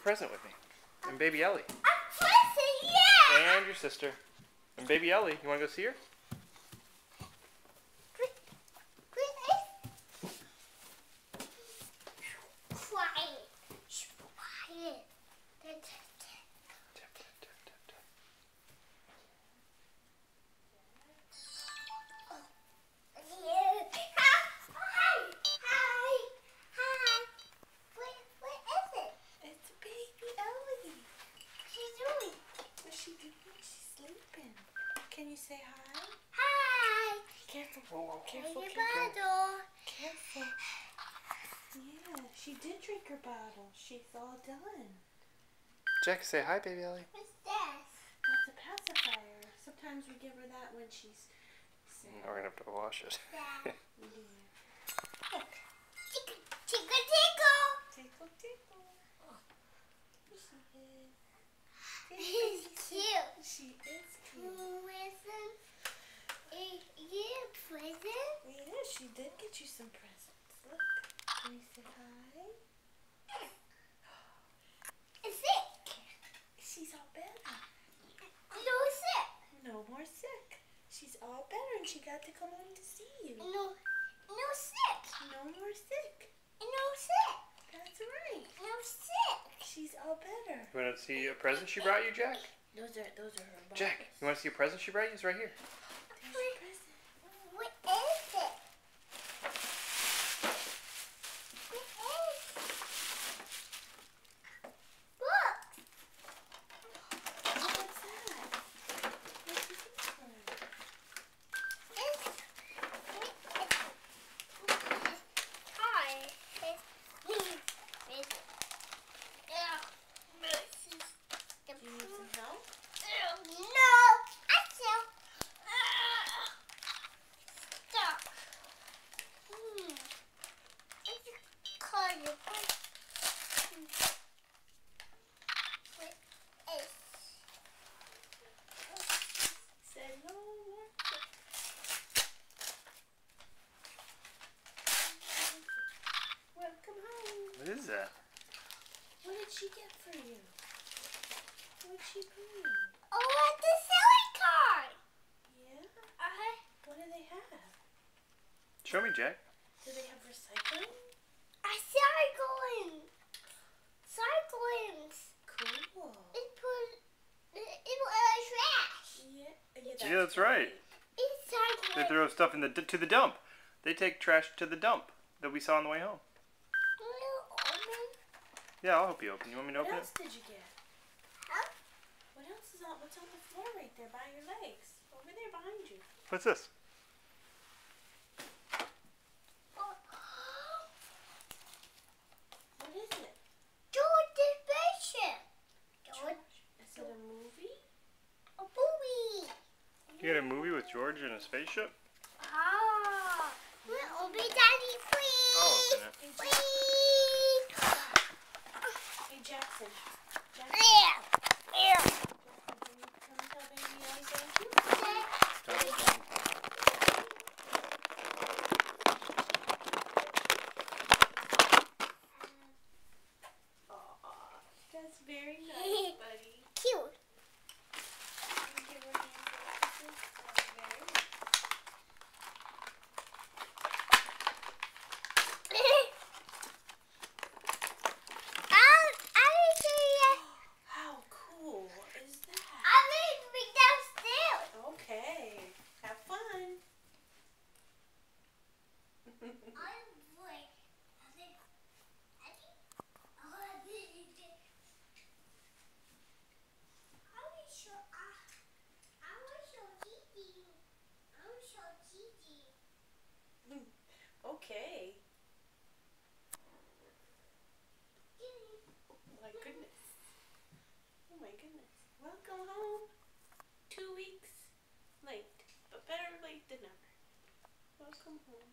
present with me. And baby Ellie. A present, yeah! And your sister. And baby Ellie. You want to go see her? Quiet. Quiet. Can you say hi? Hi. Careful. Whoa, Careful, Your careful. bottle. Careful. Yeah, she did drink her bottle. She's all done. Jack, say hi, baby Ellie. What's this? That's a pacifier. Sometimes we give her that when she's sad. We're going to have to wash it. Yeah. Yeah. Tickle, tickle, tickle. Tickle, tickle. Here she is. He's cute. She is cute. Present. You present? Yeah, she did get you some presents. Look. Can you say hi? Sick. She's all better. No sick. No more sick. She's all better and she got to come home to see you. No sick. No more sick. No sick. That's right. No sick. She's all better. You want to see a present she brought you, Jack? Those are her bottles. Jack, you want to see a present she brought you? It's right here. There's your present. What is it? Look. What's that? What's this one? Do you need some help? Say no more. Welcome home. What is that? What did she get for you? What did she bring? Yeah? What do they have? Show me, Jack. Do they have recycling? Cool. Yeah, that's right. They throw stuff to the dump. They take trash to the dump that we saw on the way home. Yeah, I'll help you open. You want me to What open else it? did you get? What else is on? What's on the floor right there by your legs? Over there behind you. What's this? What is it? Is it a movie? You got a movie with George in a spaceship? Daddy, please. I'll open it. Hey Jackson. Jackson, Yeah. can you come tell baby Ellie thank you? Aw, that's very nice, buddy. Cute. Can you give her hands and kisses? Oh, very nice. How cool is that? Okay, have fun. Okay. My goodness. Oh my goodness. Welcome home. 2 weeks late, but better late than never. Welcome home.